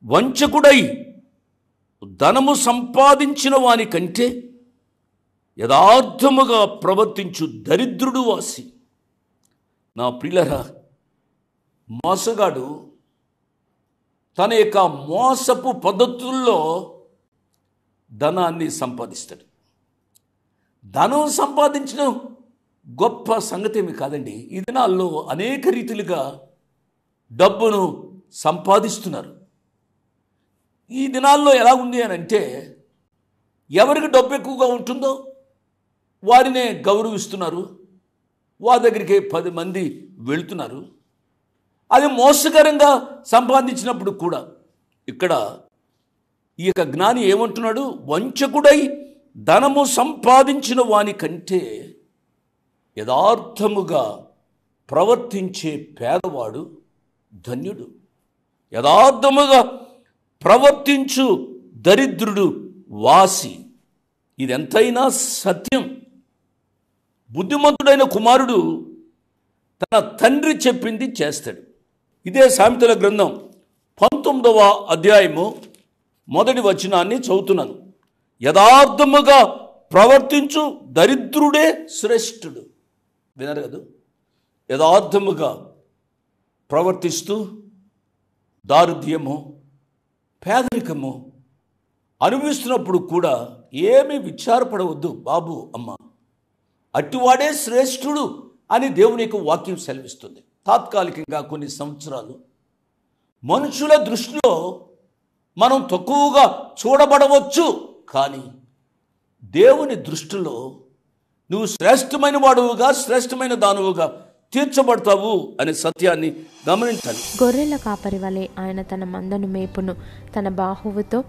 వంచకుడై ధనము సంపాదించిన వాని కంటే యథార్థముగా ప్రవర్తించు దరిద్రుడు వాసి. నా ప్రియులరా, మోసగాడు తన యొక్క మోసపు పద్ధతుల్లో ధనాన్ని సంపాదిస్తాడు. ధనం సంపాదించడం గొప్ప సంగతి ఏమి కాదండి. ఈ దినాల్లో అనేక రీతిలుగా డబ్బును సంపాదిస్తున్నారు. ఈ దినాల్లో ఎలా ఉంది అని అంటే, ఎవరికి డబ్బు ఎక్కువగా ఉంటుందో వారినే గౌరవిస్తున్నారు, వారి దగ్గరికి 10 మంది వెళుతున్నారు. అది మోసకరంగా సంపాదించినప్పుడు కూడా ఇక్కడ ఈ యొక్క జ్ఞాని ఏమంటున్నాడు? వంచకుడై ధనము సంపాదించిన వాని కంటే యథార్థముగా ప్రవర్తించే పేదవాడు ధన్యుడు. యథార్థముగా ప్రవర్తించు దరిద్రుడు వాసి. ఇదెంతైనా సత్యం. బుద్ధిమంతుడైన కుమారుడు తన తండ్రి చెప్పింది చేస్తాడు. ఇదే సామెతల గ్రంథం 19వ అధ్యాయము 1వ వచనాన్ని చదువుతున్నాను. యథార్థముగా ప్రవర్తించు దరిద్రుడే శ్రేష్ఠుడు. వినరు కదా? యథార్థముగా ప్రవర్తిస్తూ దారిద్ర్యము, పేదరికము అనుభవిస్తున్నప్పుడు కూడా ఏమీ విచారపడవద్దు బాబు, అమ్మ. అట్టివాడే శ్రేష్ఠుడు అని దేవుని యొక్క వాక్యం సెలవిస్తుంది. తాత్కాలికంగా కొన్ని సంవత్సరాలు మనుషుల దృష్టిలో మనం తక్కువగా చూడబడవచ్చు, కానీ దేవుని దృష్టిలో నువ్వు శ్రేష్టమైన వాడువుగా, శ్రేష్టమైన దానువుగా తీర్చబడతావు అనే సత్యాన్ని గమనించాలి. గొర్రెల కాపరి వలె ఆయన తన మందను మేపును. తన బాహువుతో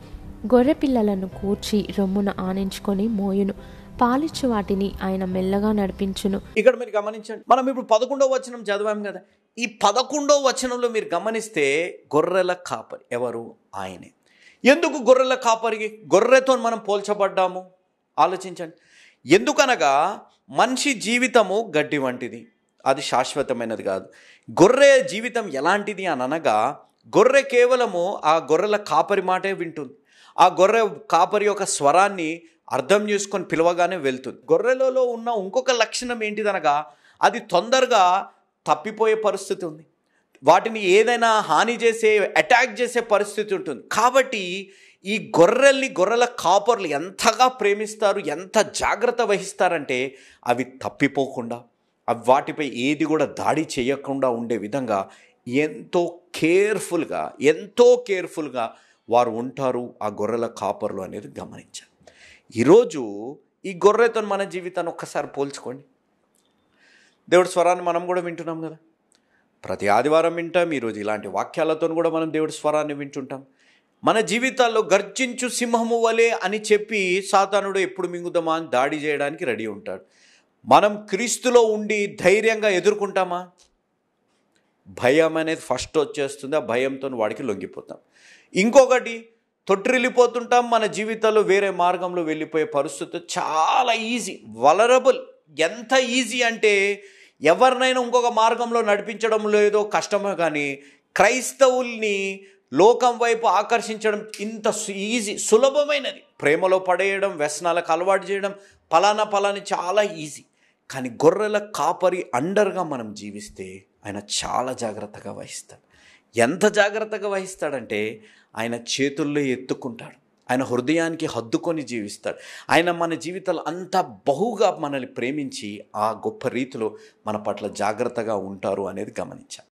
గొర్రె పిల్లలను కూర్చి రొమ్మున ఆనించుకొని మోయును. పాలిచ్చు వాటిని ఆయన మెల్లగా నడిపించును. ఇక్కడ మీరు గమనించండి, మనం ఇప్పుడు 11వ వచనం చదివాం కదా. ఈ 11వ వచనంలో మీరు గమనిస్తే గొర్రెల కాపరి ఎవరు? ఆయనే. ఎందుకు గొర్రెల కాపరికి గొర్రెతో మనం పోల్చబడ్డాము? ఆలోచించండి. ఎందుకనగా మనిషి జీవితము గడ్డి వంటిది, అది శాశ్వతమైనది కాదు. గొర్రె జీవితం ఎలాంటిది అని అనగా, గొర్రె కేవలము ఆ గొర్రెల కాపరి మాటే వింటుంది. ఆ గొర్రె కాపరి యొక్క స్వరాన్ని అర్థం చేసుకొని పిలవగానే వెళ్తుంది. గొర్రెలలో ఉన్న ఇంకొక లక్షణం ఏంటిదనగా, అది తొందరగా తప్పిపోయే పరిస్థితి ఉంది. వాటిని ఏదైనా హాని చేసే, అటాక్ చేసే పరిస్థితి ఉంటుంది. కాబట్టి ఈ గొర్రెల కాపర్లు ఎంతగా ప్రేమిస్తారు, ఎంత జాగ్రత్త వహిస్తారంటే అవి తప్పిపోకుండా, అవి వాటిపై ఏది కూడా దాడి చేయకుండా ఉండే విధంగా ఎంతో కేర్ఫుల్గా వారు ఉంటారు ఆ గొర్రెల కాపర్లు అనేది గమనించాలి. ఈరోజు ఈ గొర్రెతో మన జీవితాన్ని ఒక్కసారి పోల్చుకోండి. దేవుడి స్వరాన్ని మనం కూడా వింటున్నాం కదా. ప్రతి ఆదివారం వింటాం. ఈరోజు ఇలాంటి వాక్యాలతో కూడా మనం దేవుడి స్వరాన్ని వింటుంటాం. మన జీవితాల్లో గర్జించు సింహము వలె అని చెప్పి సాతానుడు ఎప్పుడు మింగుదామా అని దాడి చేయడానికి రెడీ ఉంటాడు. మనం క్రీస్తులో ఉండి ధైర్యంగా ఎదుర్కొంటామా? భయం అనేది ఫస్ట్ వచ్చేస్తుంది. ఆ భయంతో వాడికి లొంగిపోతాం. ఇంకొకటి, తొట్టిల్లిపోతుంటాం. మన జీవితాల్లో వేరే మార్గంలో వెళ్ళిపోయే పరిస్థితి చాలా ఈజీ, వలరబుల్. ఎంత ఈజీ అంటే ఎవరినైనా ఇంకొక మార్గంలో నడిపించడం లేదో కష్టమే, కానీ క్రైస్తవుల్ని లోకం వైపు ఆకర్షించడం ఇంత ఈజీ, సులభమైనది. ప్రేమలో పడేయడం, వ్యసనాలకు అలవాటు చేయడం, పలానా చాలా ఈజీ. కానీ గొర్రెల కాపరి అండర్గా మనం జీవిస్తే ఆయన చాలా జాగ్రత్తగా వహిస్తాడు. ఎంత జాగ్రత్తగా వహిస్తాడంటే ఆయన చేతుల్లో ఎత్తుకుంటాడు, ఆయన హృదయానికి హద్దుకొని జీవిస్తాడు. ఆయన మన జీవితాలు అంత బహుగా మనల్ని ప్రేమించి ఆ గొప్ప రీతిలో మన పట్ల జాగ్రత్తగా ఉంటారు అనేది గమనించాలి.